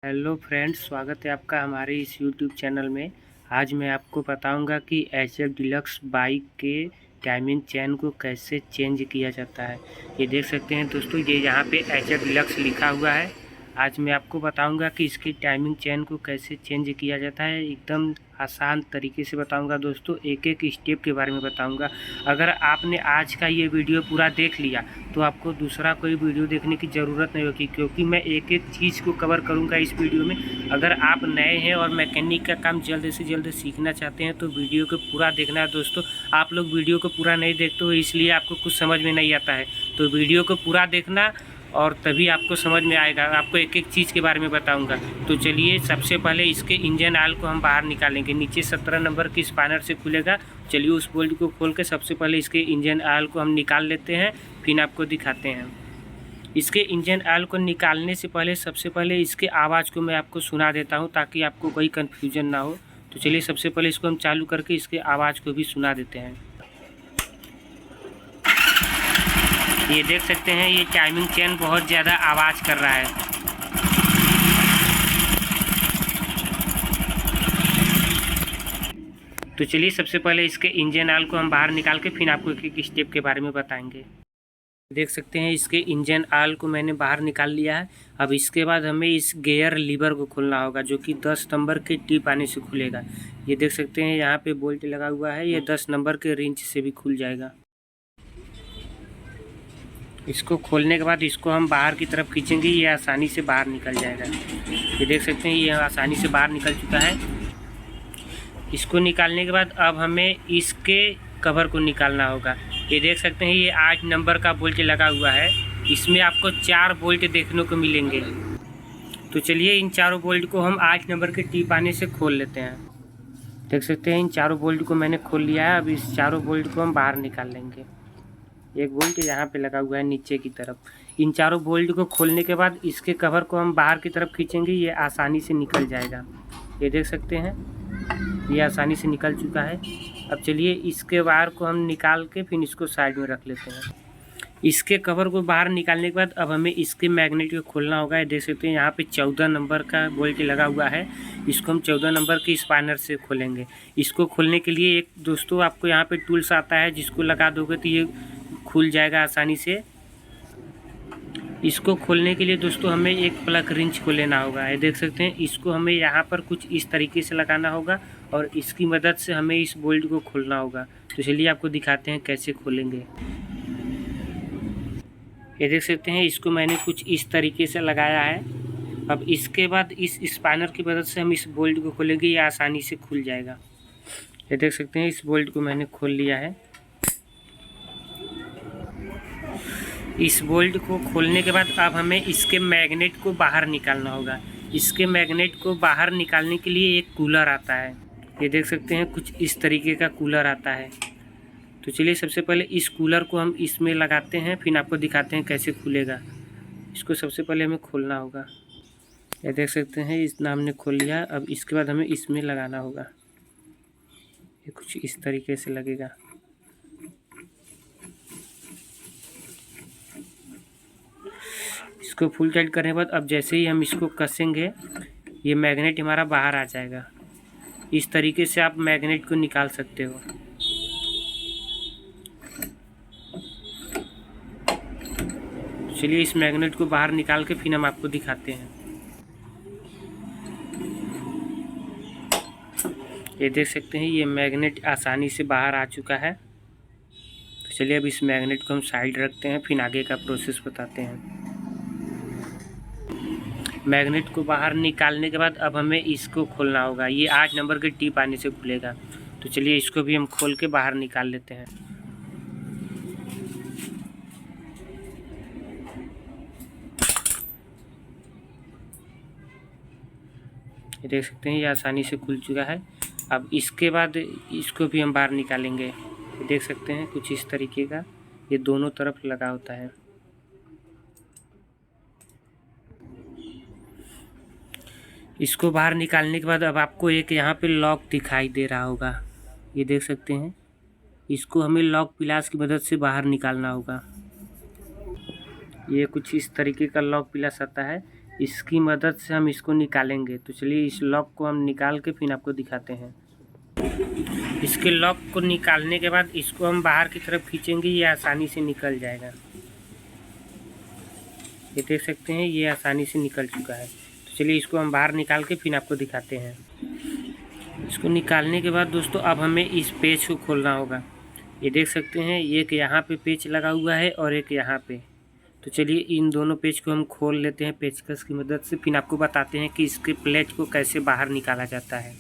Hello friends, स्वागत है आपका हमारे इस यूट्यूब चैनल में। आज मैं आपको बताऊंगा कि एचएफ डिलक्स बाइक के टाइमिंग चेन को कैसे चेंज किया जाता है। ये देख सकते हैं दोस्तों, ये यहाँ पे एचएफ डिलक्स लिखा हुआ है। आज मैं आपको बताऊंगा कि इसकी टाइमिंग चेन को कैसे चेंज किया जाता है। एकदम आसान तरीके से बताऊंगा दोस्तों, एक एक स्टेप के बारे में बताऊंगा। अगर आपने आज का ये वीडियो पूरा देख लिया तो आपको दूसरा कोई वीडियो देखने की ज़रूरत नहीं होगी, क्योंकि मैं एक एक चीज़ को कवर करूंगा इस वीडियो में। अगर आप नए हैं और मैकेनिक का काम जल्द से जल्द सीखना चाहते हैं तो वीडियो को पूरा देखना है दोस्तों। आप लोग वीडियो को पूरा नहीं देखते हो, इसलिए आपको कुछ समझ में नहीं आता है। तो वीडियो को पूरा देखना और तभी आपको समझ में आएगा। आपको एक एक चीज़ के बारे में बताऊंगा। तो चलिए, सबसे पहले इसके इंजन ऑयल को हम बाहर निकालेंगे। नीचे 17 नंबर की स्पैनर से खुलेगा। चलिए उस बोल्ट को खोल के सबसे पहले इसके इंजन ऑयल को हम निकाल लेते हैं, फिर आपको दिखाते हैं। इसके इंजन ऑयल को निकालने से पहले सबसे पहले इसके आवाज़ को मैं आपको सुना देता हूँ, ताकि आपको कोई कन्फ्यूजन ना हो। तो चलिए सबसे पहले इसको हम चालू करके इसके आवाज़ को भी सुना देते हैं। ये देख सकते हैं, ये टाइमिंग चेन बहुत ज़्यादा आवाज़ कर रहा है। तो चलिए सबसे पहले इसके इंजन ऑयल को हम बाहर निकाल के फिर आपको एक एक स्टेप के बारे में बताएंगे। देख सकते हैं, इसके इंजन ऑयल को मैंने बाहर निकाल लिया है। अब इसके बाद हमें इस गियर लीवर को खोलना होगा, जो कि 10 नंबर के टिप आने से खुलेगा। ये देख सकते हैं, यहाँ पे बोल्ट लगा हुआ है। ये 10 नंबर के रिंच से भी खुल जाएगा। इसको खोलने के बाद इसको हम बाहर की तरफ खींचेंगे, ये आसानी से बाहर निकल जाएगा। ये देख सकते हैं, ये आसानी से बाहर निकल चुका है। इसको निकालने के बाद अब हमें इसके कवर को निकालना होगा। ये देख सकते हैं, ये 8 नंबर का बोल्ट लगा हुआ है। इसमें आपको 4 बोल्ट देखने को मिलेंगे। तो चलिए इन चारों बोल्ट को हम 8 नंबर के टिप आने से खोल लेते हैं। देख सकते हैं, इन चारों बोल्ट को मैंने खोल लिया है। अब इस चारों बोल्ट को हम बाहर निकाल लेंगे। एक बोल्ट यहाँ पे लगा हुआ है नीचे की तरफ। इन चारों बोल्ट को खोलने के बाद इसके कवर को हम बाहर की तरफ खींचेंगे, ये आसानी से निकल जाएगा। ये देख सकते हैं, ये आसानी से निकल चुका है। अब चलिए इसके वायर को हम निकाल के फिर इसको साइड में रख लेते हैं। इसके कवर को बाहर निकालने के बाद अब हमें इसके मैग्नेट को खोलना होगा। ये देख सकते हैं, यहाँ पे 14 नंबर का बोल्ट लगा हुआ है। इसको हम 14 नंबर की स्पैनर से खोलेंगे। इसको खोलने के लिए एक दोस्तों आपको यहाँ पे टूल्स आता है, जिसको लगा दोगे तो ये खुल जाएगा आसानी से। इसको खोलने के लिए दोस्तों हमें एक प्लग रिंच को लेना होगा। ये देख सकते हैं, इसको हमें यहाँ पर कुछ इस तरीके से लगाना होगा और इसकी मदद से हमें इस बोल्ट को खोलना होगा। तो चलिए आपको दिखाते हैं कैसे खोलेंगे। ये देख सकते हैं, इसको मैंने कुछ इस तरीके से लगाया है। अब इसके बाद इस स्पैनर की मदद से हम इस बोल्ट को खोलेंगे, ये आसानी से खुल जाएगा। ये देख सकते हैं, इस बोल्ट को मैंने खोल लिया है। इस बोल्ट को खोलने के बाद अब हमें इसके मैग्नेट को बाहर निकालना होगा। इसके मैग्नेट को बाहर निकालने के लिए एक कूलर आता है। ये देख सकते हैं, कुछ इस तरीके का कूलर आता है। तो चलिए सबसे पहले इस कूलर को हम इसमें लगाते हैं, फिर आपको दिखाते हैं कैसे खुलेगा। इसको सबसे पहले हमें खोलना होगा। ये देख सकते हैं, इस नाम ने खोल लिया। अब इसके बाद हमें इसमें लगाना होगा। ये कुछ इस तरीके से लगेगा। इसको फुल टाइट करने के बाद अब जैसे ही हम इसको कसेंगे, ये मैग्नेट हमारा बाहर आ जाएगा। इस तरीके से आप मैग्नेट को निकाल सकते हो। चलिए इस मैग्नेट को बाहर निकाल के फिर हम आपको दिखाते हैं। ये देख सकते हैं, ये मैग्नेट आसानी से बाहर आ चुका है। तो चलिए अब इस मैग्नेट को हम साइड रखते हैं, फिर आगे का प्रोसेस बताते हैं। मैग्नेट को बाहर निकालने के बाद अब हमें इसको खोलना होगा। ये 8 नंबर के टिप आने से खुलेगा। तो चलिए इसको भी हम खोल के बाहर निकाल लेते हैं। ये देख सकते हैं, ये आसानी से खुल चुका है। अब इसके बाद इसको भी हम बाहर निकालेंगे। ये देख सकते हैं, कुछ इस तरीके का ये दोनों तरफ लगा होता है। इसको बाहर निकालने के बाद अब आपको एक यहाँ पे लॉक दिखाई दे रहा होगा। ये देख सकते हैं, इसको हमें लॉक पिलास की मदद से बाहर निकालना होगा। ये कुछ इस तरीके का लॉक पिलास आता है। इसकी मदद से हम इसको निकालेंगे। तो चलिए इस लॉक को हम निकाल के फिर आपको दिखाते हैं। इसके लॉक को निकालने के बाद इसको हम बाहर की तरफ खींचेंगे, ये आसानी से निकल जाएगा। ये देख सकते हैं ये आसानी से निकल चुका है। तो चलिए इसको हम बाहर निकाल के फिर आपको दिखाते हैं। इसको निकालने के बाद दोस्तों अब हमें इस पेज को खोलना होगा। ये देख सकते हैं एक यहाँ पे पेज लगा हुआ है और एक यहाँ पे। तो चलिए इन दोनों पेज को हम खोल लेते हैं पेचकस की मदद से, फिर आपको बताते हैं कि इसके प्लेट को कैसे बाहर निकाला जाता है।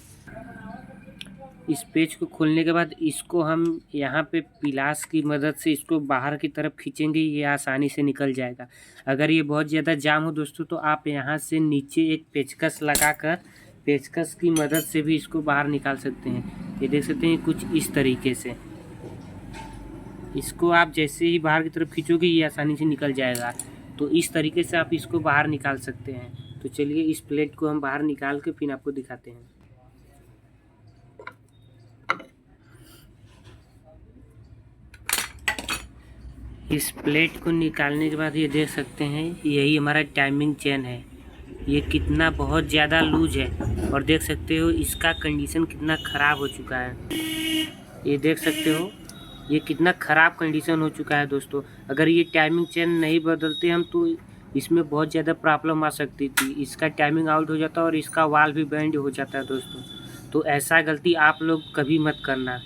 इस पेज को खोलने के बाद इसको हम यहाँ पे पिलास की मदद से इसको बाहर की तरफ खींचेंगे, ये आसानी से निकल जाएगा। अगर ये बहुत ज़्यादा जाम हो दोस्तों तो आप यहाँ से नीचे एक पेचकस लगाकर पेचकस की मदद से भी इसको बाहर निकाल सकते हैं। ये देख सकते हैं कुछ इस तरीके से। इसको आप जैसे ही बाहर की तरफ खींचोगे ये आसानी से निकल जाएगा। तो इस तरीके से आप इसको बाहर निकाल सकते हैं। तो चलिए इस प्लेट को हम बाहर निकाल के फिर आपको दिखाते हैं। इस प्लेट को निकालने के बाद ये देख सकते हैं यही हमारा टाइमिंग चेन है। ये कितना बहुत ज़्यादा लूज है और देख सकते हो इसका कंडीशन कितना ख़राब हो चुका है। ये देख सकते हो ये कितना ख़राब कंडीशन हो चुका है दोस्तों। अगर ये टाइमिंग चेन नहीं बदलते हम तो इसमें बहुत ज़्यादा प्रॉब्लम आ सकती थी। इसका टाइमिंग आउट हो जाता और इसका वाल भी बेंड हो जाता है दोस्तों। तो ऐसा गलती आप लोग कभी मत करना।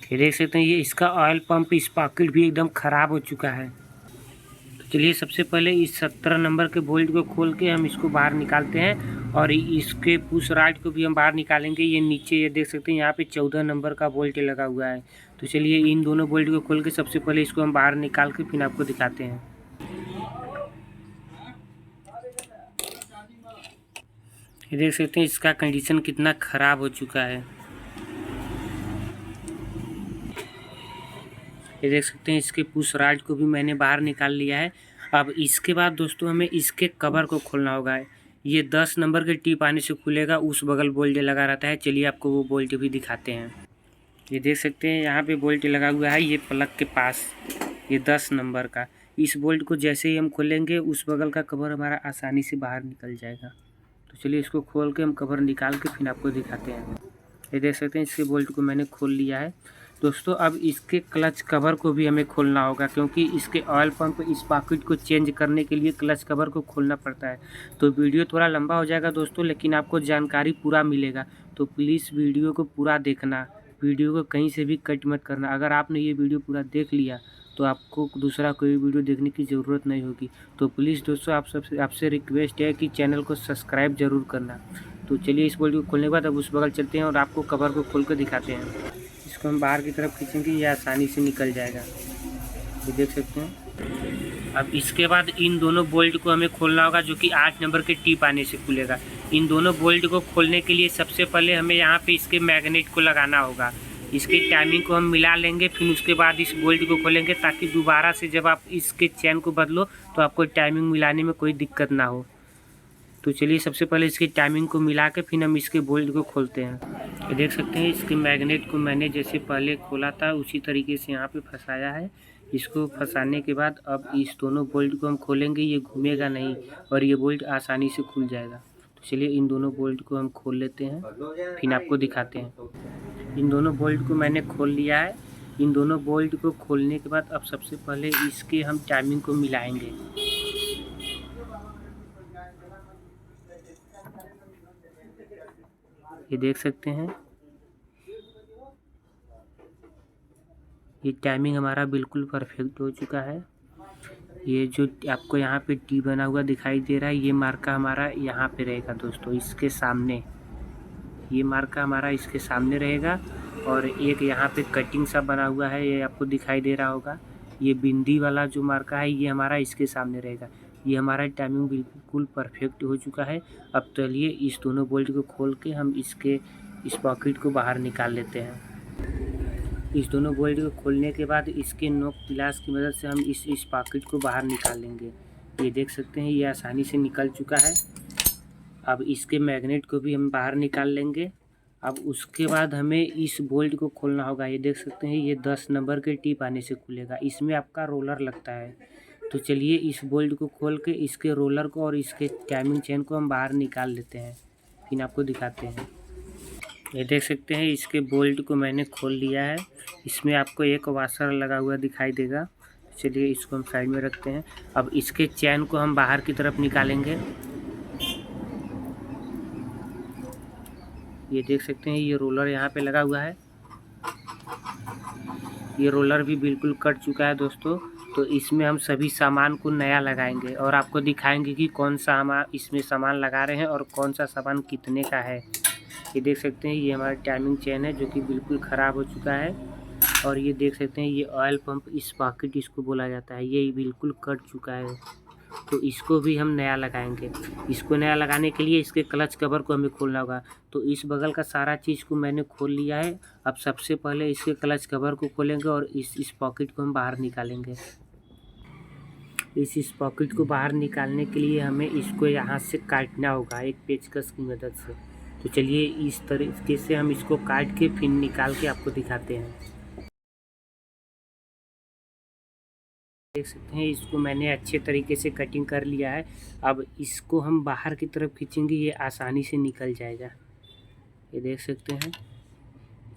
ये देख सकते हैं ये इसका ऑयल पंप स्पॉकेट भी एकदम ख़राब हो चुका है। तो चलिए सबसे पहले इस 17 नंबर के बोल्ट को खोल के हम इसको बाहर निकालते हैं और इसके पुश राड को भी हम बाहर निकालेंगे। ये नीचे ये देख सकते हैं यहाँ पे 14 नंबर का बोल्ट लगा हुआ है। तो चलिए इन दोनों बोल्ट को खोल के सबसे पहले इसको हम बाहर निकाल के फिर आपको दिखाते हैं। ये देख सकते हैं इसका कंडीशन कितना ख़राब हो चुका है। ये देख सकते हैं इसके पुश राड को भी मैंने बाहर निकाल लिया है। अब इसके बाद दोस्तों हमें इसके कवर को खोलना होगा। ये 10 नंबर के टिप आने से खुलेगा, उस बगल बोल्ट लगा रहता है। चलिए आपको वो बोल्ट भी दिखाते हैं। ये देख सकते हैं यहाँ पे बोल्ट लगा हुआ है ये प्लग के पास, ये 10 नंबर का। इस बोल्ट को जैसे ही हम खोलेंगे उस बगल का कवर हमारा आसानी से बाहर निकल जाएगा। तो चलिए इसको खोल के हम कवर निकाल के फिर आपको दिखाते हैं। ये देख सकते हैं इसके बोल्ट को मैंने खोल लिया है दोस्तों। अब इसके क्लच कवर को भी हमें खोलना होगा क्योंकि इसके ऑयल पंप स्पॉकेट को चेंज करने के लिए क्लच कवर को खोलना पड़ता है। तो वीडियो थोड़ा लंबा हो जाएगा दोस्तों, लेकिन आपको जानकारी पूरा मिलेगा। तो प्लीज़ वीडियो को पूरा देखना, वीडियो को कहीं से भी कट मत करना। अगर आपने ये वीडियो पूरा देख लिया तो आपको दूसरा कोई वीडियो देखने की ज़रूरत नहीं होगी। तो प्लीज़ दोस्तों आपसे रिक्वेस्ट है कि चैनल को सब्सक्राइब ज़रूर करना। तो चलिए इस बोल्ट को खोलने के बाद अब उस बगल चलते हैं और आपको कवर को खोल कर दिखाते हैं। इसको हम बाहर की तरफ खींचेंगे ये आसानी से निकल जाएगा। ये देख सकते हैं। अब इसके बाद इन दोनों बोल्ट को हमें खोलना होगा जो कि 8 नंबर के टिप आने से खुलेगा। इन दोनों बोल्ट को खोलने के लिए सबसे पहले हमें यहाँ पे इसके मैग्नेट को लगाना होगा। इसके टाइमिंग को हम मिला लेंगे, फिर उसके बाद इस बोल्ट को खोलेंगे ताकि दोबारा से जब आप इसके चैन को बदलो तो आपको टाइमिंग मिलाने में कोई दिक्कत ना हो। तो चलिए सबसे पहले इसकी टाइमिंग को मिला के फिर हम इसके बोल्ट को खोलते हैं। ये देख सकते हैं इसके मैग्नेट को मैंने जैसे पहले खोला था उसी तरीके से यहाँ पे फंसाया है। इसको फंसाने के बाद अब इस दोनों बोल्ट को हम खोलेंगे, ये घूमेगा नहीं और ये बोल्ट आसानी से खुल जाएगा। तो चलिए इन दोनों बोल्ट को हम खोल लेते हैं फिर आपको दिखाते हैं। इन दोनों बोल्ट को मैंने खोल लिया है। इन दोनों बोल्ट को खोलने के बाद अब सबसे पहले इसके हम टाइमिंग को मिलाएंगे। ये देख सकते हैं ये टाइमिंग हमारा बिल्कुल परफेक्ट हो चुका है। ये जो आपको यहाँ पे टी बना हुआ दिखाई दे रहा है ये मार्का हमारा यहाँ पे रहेगा दोस्तों, इसके सामने। ये मार्का हमारा इसके सामने रहेगा और एक यहाँ पे कटिंग सा बना हुआ है ये आपको दिखाई दे रहा होगा। ये बिंदी वाला जो मार्का है ये हमारा इसके सामने रहेगा। ये हमारा टाइमिंग बिल्कुल परफेक्ट हो चुका है। अब चलिए इस दोनों बोल्ट को खोल के हम इसके स्पॉकेट को बाहर निकाल लेते हैं। इस दोनों बोल्ट को खोलने के बाद इसके नोक पिलास की मदद से हम इस स्पॉकेट को बाहर निकाल लेंगे। ये देख सकते हैं ये आसानी से निकल चुका है। अब इसके मैग्नेट को भी हम बाहर निकाल लेंगे। अब उसके बाद हमें इस बोल्ट को खोलना होगा। ये देख सकते हैं ये 10 नंबर के टिप आने से खुलेगा। इसमें आपका रोलर लगता है। तो चलिए इस बोल्ट को खोल के इसके रोलर को और इसके टाइमिंग चेन को हम बाहर निकाल लेते हैं, फिर आपको दिखाते हैं। ये देख सकते हैं इसके बोल्ट को मैंने खोल लिया है। इसमें आपको एक वाशर लगा हुआ दिखाई देगा। चलिए इसको हम साइड में रखते हैं। अब इसके चैन को हम बाहर की तरफ निकालेंगे। ये देख सकते हैं ये रोलर यहाँ पे लगा हुआ है। ये रोलर भी बिल्कुल कट चुका है दोस्तों। तो इसमें हम सभी सामान को नया लगाएंगे और आपको दिखाएंगे कि कौन सा हम इसमें सामान लगा रहे हैं और कौन सा सामान कितने का है। ये देख सकते हैं ये हमारा टाइमिंग चेन है जो कि बिल्कुल ख़राब हो चुका है। और ये देख सकते हैं ये ऑयल पंप स्पॉकेट इसको बोला जाता है, ये बिल्कुल कट चुका है। तो इसको भी हम नया लगाएंगे। इसको नया लगाने के लिए इसके क्लच कवर को हमें खोलना होगा। तो इस बगल का सारा चीज़ को मैंने खोल लिया है। अब सबसे पहले इसके क्लच कवर को खोलेंगे और इस पॉकेट को हम बाहर निकालेंगे। इस पॉकेट को बाहर निकालने के लिए हमें इसको यहाँ से काटना होगा एक पेचकस की मदद से। तो चलिए इस तरीके से हम इसको काट के फिर निकाल के आपको दिखाते हैं। देख सकते हैं इसको मैंने अच्छे तरीके से कटिंग कर लिया है। अब इसको हम बाहर की तरफ खींचेंगे, ये आसानी से निकल जाएगा। ये देख सकते हैं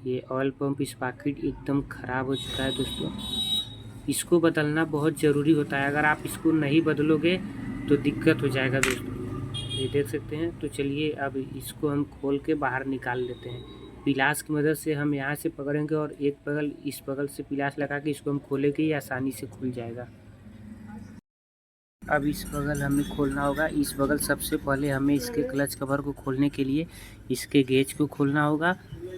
ये ऑयल पंप स्पॉकेट एकदम ख़राब हो चुका है दोस्तों। इसको बदलना बहुत ज़रूरी होता है, अगर आप इसको नहीं बदलोगे तो दिक्कत हो जाएगा दोस्तों। ये देख सकते हैं। तो चलिए अब इसको हम खोल के बाहर निकाल लेते हैं। पिलास की मदद से हम यहाँ से पकड़ेंगे और एक बगल इस बगल से पिलास लगा के इसको हम खोलेंगे, ये आसानी से खुल जाएगा। अब इस बगल हमें खोलना होगा। इस बगल सबसे पहले हमें इसके क्लच कवर को खोलने के लिए इसके गेज को खोलना होगा।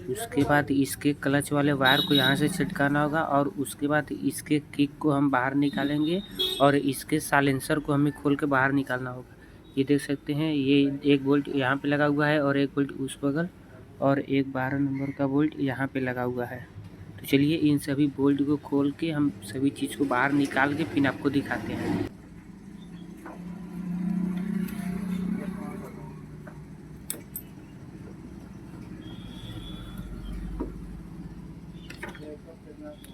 उसके बाद इसके क्लच वाले वायर को यहाँ से छिटकाना होगा और उसके बाद इसके किक को हम बाहर निकालेंगे और इसके साइलेंसर को हमें खोल के बाहर निकालना होगा। ये देख सकते हैं ये एक बोल्ट यहाँ पे लगा हुआ है और एक बोल्ट उस बगल और एक 12 नंबर का बोल्ट यहाँ पे लगा हुआ है। तो चलिए इन सभी बोल्ट को खोल के हम सभी चीज़ को बाहर निकाल के फिर आपको दिखाते हैं।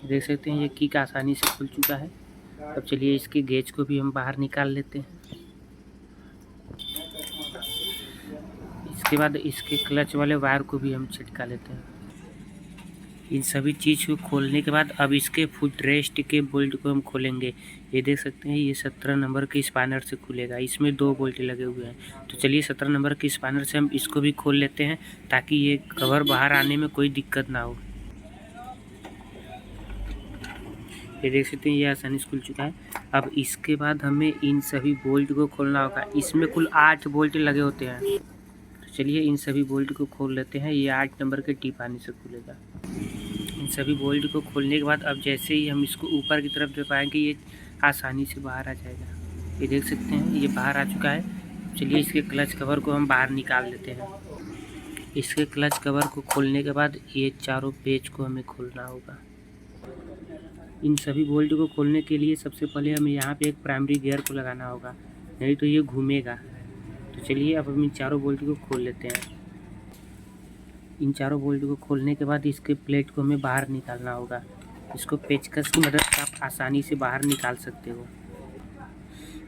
देख सकते हैं ये किक आसानी से खुल चुका है। अब चलिए इसके गेज को भी हम बाहर निकाल लेते हैं। इसके बाद इसके क्लच वाले वायर को भी हम छिटका लेते हैं। इन सभी चीज़ को खोलने के बाद अब इसके फुट रेस्ट के बोल्ट को हम खोलेंगे। ये देख सकते हैं ये 17 नंबर के स्पैनर से खुलेगा। इसमें 2 बोल्ट लगे हुए हैं। तो चलिए 17 नंबर के स्पैनर से हम इसको भी खोल लेते हैं ताकि ये कवर बाहर आने में कोई दिक्कत ना हो। ये देख सकते हैं ये आसानी से खुल चुका है। अब इसके बाद हमें इन सभी बोल्ट को खोलना होगा। इसमें कुल 8 बोल्ट लगे होते हैं। तो चलिए इन सभी बोल्ट को खोल लेते हैं। ये 8 नंबर के टिप आने से खुलेगा। इन सभी बोल्ट को खोलने के बाद अब जैसे ही हम इसको ऊपर की तरफ दबाएंगे ये आसानी से बाहर आ जाएगा। ये देख सकते हैं ये बाहर आ चुका है। चलिए इसके क्लच कवर को हम बाहर निकाल लेते हैं। इसके क्लच कवर को खोलने के बाद ये चारों पेच को हमें खोलना होगा। इन सभी बोल्ट को खोलने के लिए सबसे पहले हमें यहाँ पे एक प्राइमरी गियर को लगाना होगा, नहीं तो ये घूमेगा। तो चलिए अब हम इन चारों बोल्ट को खोल लेते हैं। इन चारों बोल्ट को खोलने के बाद इसके प्लेट को हमें बाहर निकालना होगा। इसको पेचकस की मदद से आप आसानी से बाहर निकाल सकते हो।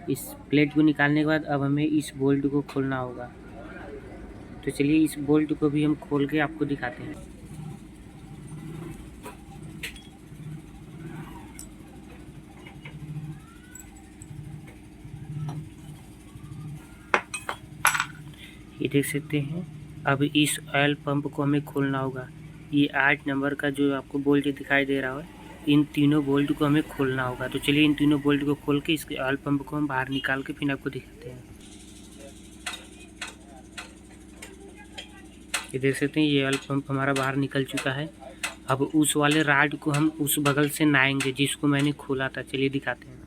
इस प्लेट को निकालने के बाद अब हमें इस बोल्ट को खोलना होगा। तो चलिए इस बोल्ट को भी हम खोल के आपको दिखाते हैं। ये देख सकते हैं अब इस ऑयल पंप को हमें खोलना होगा। ये 8 नंबर का जो आपको बोल्ट दिखाई दे रहा है, इन तीनों बोल्ट को हमें खोलना होगा। तो चलिए इन तीनों बोल्ट को खोल के इसके ऑयल पंप को हम बाहर निकाल के फिर आपको दिखाते हैं। ये देख सकते हैं ये ऑयल पंप हमारा बाहर निकल चुका है। अब उस वाले राड को हम उस बगल से नाएंगे जिसको मैंने खोला था। चलिए दिखाते हैं।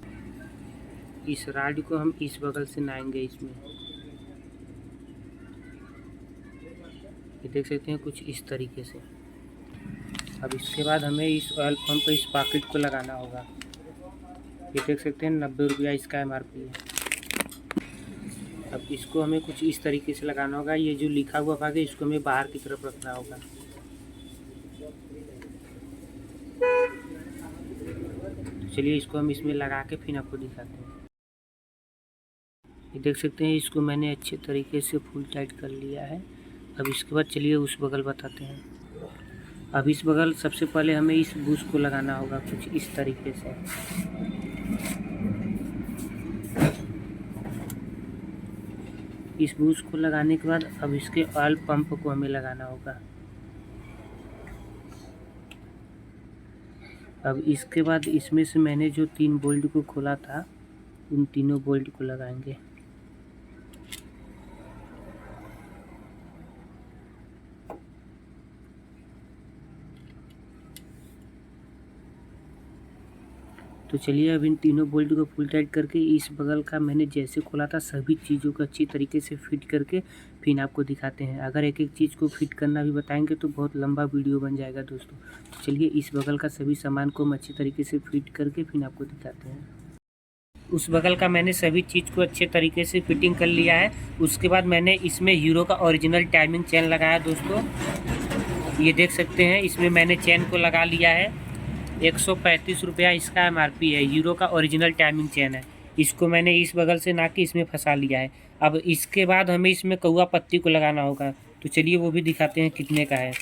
इस राड को हम इस बगल से नाएंगे इसमें। ये देख सकते हैं कुछ इस तरीके से। अब इसके बाद हमें इस ऑयल पंप पे इस पॉकेट को लगाना होगा। ये देख सकते हैं 90 रुपया इसका MRP है। अब इसको हमें कुछ इस तरीके से लगाना होगा। ये जो लिखा हुआ भाग है इसको हमें बाहर की तरफ रखना होगा। चलिए इसको हम इसमें लगा के फिर आपको दिखाते हैं। ये देख सकते हैं, इसको मैंने अच्छे तरीके से फुल टाइट कर लिया है। अब इसके बाद चलिए उस बगल बताते हैं। अब इस बगल सबसे पहले हमें इस बूश को लगाना होगा कुछ इस तरीके से। इस बूश को लगाने के बाद अब इसके ऑयल पंप को हमें लगाना होगा। अब इसके बाद इसमें से मैंने जो 3 बोल्ट को खोला था उन तीनों बोल्ट को लगाएंगे। तो चलिए अब इन तीनों बोल्ट को फुल टाइट करके इस बगल का मैंने जैसे खोला था सभी चीज़ों को अच्छी तरीके से फिट करके फिर आपको दिखाते हैं। अगर एक एक चीज़ को फिट करना भी बताएंगे तो बहुत लंबा वीडियो बन जाएगा दोस्तों। तो चलिए इस बगल का सभी सामान को हम अच्छी तरीके से फिट करके फिर आपको दिखाते हैं। उस बगल का मैंने सभी चीज़ को अच्छे तरीके से फिटिंग कर लिया है। उसके बाद मैंने इसमें हीरो का ओरिजिनल टाइमिंग चेन लगाया दोस्तों। ये देख सकते हैं, इसमें मैंने चेन को लगा लिया है। 135 रुपया इसका MRP है। हीरो का ओरिजिनल टाइमिंग चेन है। इसको मैंने इस बगल से ना के इसमें फंसा लिया है। अब इसके बाद हमें इसमें कौवा पत्ती को लगाना होगा। तो चलिए वो भी दिखाते हैं कितने का है।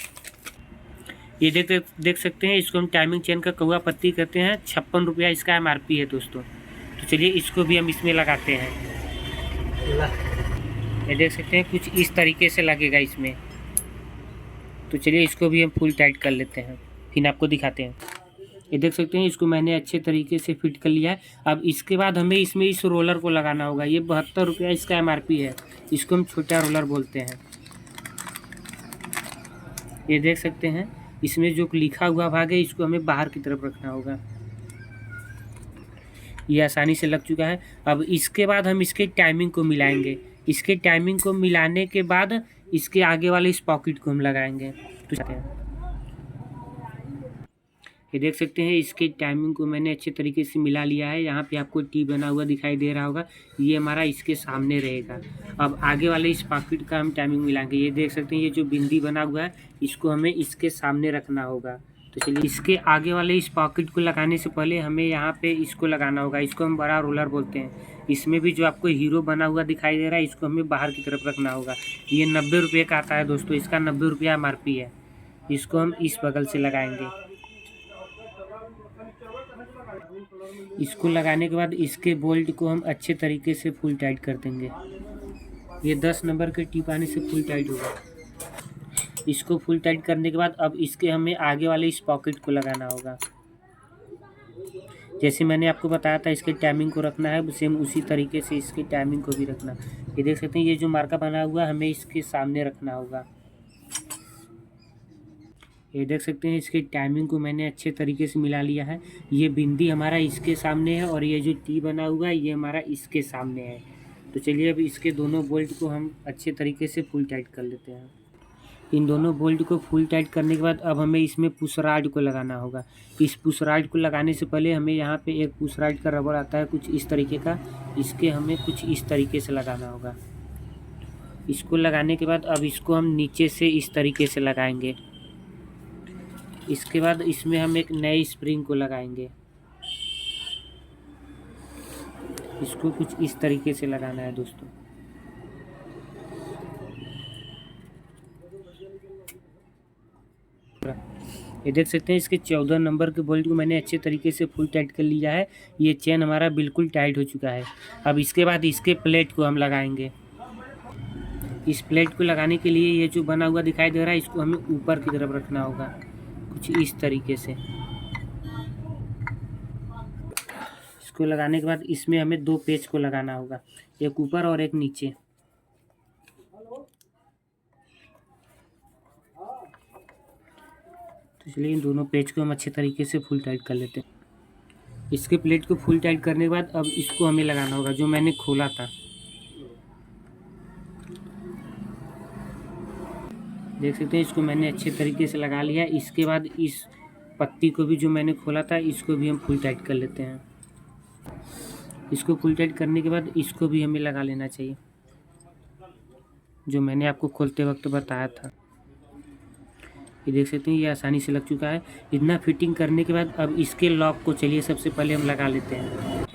ये देख सकते हैं, इसको हम टाइमिंग चेन का कौवा पत्ती कहते हैं। 56 रुपया इसका MRP है दोस्तों। तो चलिए इसको भी हम इसमें लगाते हैं। ये देख सकते हैं, कुछ इस तरीके से लगेगा इसमें। तो चलिए इसको भी हम फुल टाइट कर लेते हैं, फिर आपको दिखाते हैं। ये देख सकते हैं, इसको मैंने अच्छे तरीके से फिट कर लिया है। अब इसके बाद हमें इसमें इस रोलर को लगाना होगा। ये 72 रुपया इसका MRP है। इसको हम छोटा रोलर बोलते हैं। ये देख सकते हैं, इसमें जो लिखा हुआ भाग है इसको हमें बाहर की तरफ रखना होगा। ये आसानी से लग चुका है। अब इसके बाद हम इसके टाइमिंग को मिलाएंगे। इसके टाइमिंग को मिलाने के बाद इसके आगे वाले इस पॉकेट को हम लगाएंगे। तो ये देख सकते हैं, इसके टाइमिंग को मैंने अच्छे तरीके से मिला लिया है। यहाँ पे आपको टी बना हुआ दिखाई दे रहा होगा, ये हमारा इसके सामने रहेगा। अब आगे वाले इस पॉकेट का हम टाइमिंग मिलाएंगे। ये देख सकते हैं, ये जो बिंदी बना हुआ है इसको हमें इसके सामने रखना होगा। तो चलिए इसके आगे वाले इस पॉकेट को लगाने से पहले हमें यहाँ पे इसको लगाना होगा। इसको हम बड़ा रोलर बोलते हैं। इसमें भी जो आपको हीरो बना हुआ दिखाई दे रहा है इसको हमें बाहर की तरफ रखना होगा। ये 90 रुपये का आता है दोस्तों। इसका 90 रुपया MRP है। इसको हम इस बगल से लगाएंगे। इसको लगाने के बाद इसके बोल्ट को हम अच्छे तरीके से फुल टाइट कर देंगे। ये 10 नंबर के टिप आने से फुल टाइट होगा। इसको फुल टाइट करने के बाद अब इसके हमें आगे वाले इस पॉकेट को लगाना होगा। जैसे मैंने आपको बताया था इसके टाइमिंग को रखना है, सेम उसी तरीके से इसके टाइमिंग को भी रखना। ये देख सकते हैं, ये जो मार्का बना हुआ हमें इसके सामने रखना होगा। ये देख सकते हैं, इसके टाइमिंग को मैंने अच्छे तरीके से मिला लिया है। ये बिंदी हमारा इसके सामने है और ये जो टी बना हुआ है ये हमारा इसके सामने है। तो चलिए अब इसके दोनों बोल्ट को हम अच्छे तरीके से फुल टाइट कर लेते हैं। इन दोनों बोल्ट को फुल टाइट करने के बाद अब हमें इसमें पुश रॉड को लगाना होगा। इस पुश रॉड को लगाने से पहले हमें यहाँ पे एक पुश रॉड का रबर आता है कुछ इस तरीके का, इसके हमें कुछ इस तरीके से लगाना होगा। इसको लगाने के बाद अब इसको हम नीचे से इस तरीके से लगाएंगे। इसके बाद इसमें हम एक नई स्प्रिंग को लगाएंगे। इसको कुछ इस तरीके से लगाना है दोस्तों। ये देख सकते हैं, इसके 14 नंबर के बोल्ट को मैंने अच्छे तरीके से फुल टाइट कर लिया है। ये चेन हमारा बिल्कुल टाइट हो चुका है। अब इसके बाद इसके प्लेट को हम लगाएंगे। इस प्लेट को लगाने के लिए ये जो बना हुआ दिखाई दे रहा है इसको हमें ऊपर की तरफ रखना होगा कुछ इस तरीके से। इसको लगाने के बाद इसमें हमें 2 पेच को लगाना होगा, एक ऊपर और एक नीचे। तो चलिए इन दोनों पेच को हम अच्छे तरीके से फुल टाइट कर लेते हैं। इसके प्लेट को फुल टाइट करने के बाद अब इसको हमें लगाना होगा जो मैंने खोला था। देख सकते हैं, इसको मैंने अच्छे तरीके से लगा लिया। इसके बाद इस पत्ती को भी जो मैंने खोला था इसको भी हम फुल टाइट कर लेते हैं। इसको फुल टाइट करने के बाद इसको भी हमें लगा लेना चाहिए जो मैंने आपको खोलते वक्त बताया था। ये देख सकते हैं, ये आसानी से लग चुका है। इतना फिटिंग करने के बाद अब इसके लॉक को चलिए सबसे पहले हम लगा लेते हैं।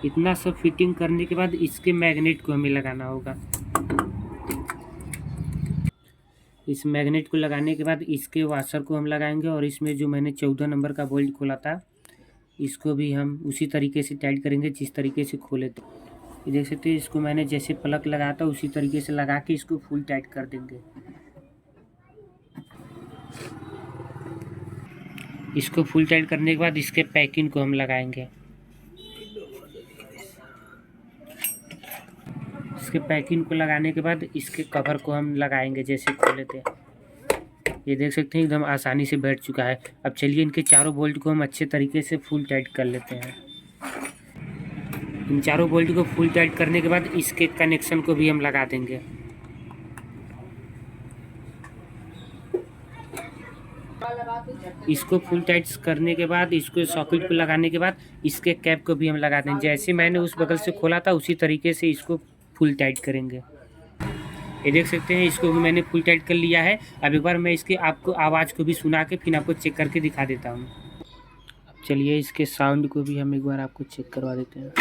इतना सब फिटिंग करने के बाद इसके मैग्नेट को हमें लगाना होगा। इस मैग्नेट को लगाने के बाद इसके वाशर को हम लगाएंगे और इसमें जो मैंने 14 नंबर का बोल्ट खोला था इसको भी हम उसी तरीके से टाइट करेंगे जिस तरीके से खोले थे। ये देख सकते हैं, इसको मैंने जैसे प्लग लगाया था उसी तरीके से लगा के इसको फुल टाइट कर देंगे। इसको फुल टाइट करने के बाद इसके पैकिंग को हम लगाएंगे। इसके पैकिंग को लगाने के बाद इसके कवर को हम लगाएंगे जैसे खोले थे। ये देख सकते हैं एकदम आसानी से बैठ चुका है। अब चलिए इनके चारों बोल्ट को हम अच्छे तरीके से फुल टाइट कर लेते हैं। इन चारों बोल्ट को फुल टाइट करने के बाद इसके कनेक्शन को भी हम लगा देंगे। इसको फुल टाइट करने के बाद इसको सॉकेट पे लगाने के बाद इसके कैप को भी हम लगा देंगे। जैसे मैंने उस बगल से खोला था उसी तरीके से इसको फुल टाइट करेंगे। ये देख सकते हैं, इसको भी मैंने फुल टाइट कर लिया है। अब एक बार मैं इसके आपको आवाज़ को भी सुना के फिर आपको चेक करके दिखा देता हूँ। चलिए इसके साउंड को भी हम एक बार आपको चेक करवा देते हैं।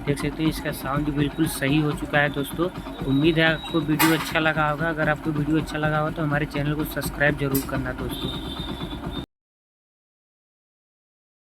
देख सकते हैं इसका साउंड बिल्कुल सही हो चुका है। दोस्तों उम्मीद है आपको वीडियो अच्छा लगा होगा। अगर आपको वीडियो अच्छा लगा हो तो हमारे चैनल को सब्सक्राइब जरूर करना दोस्तों।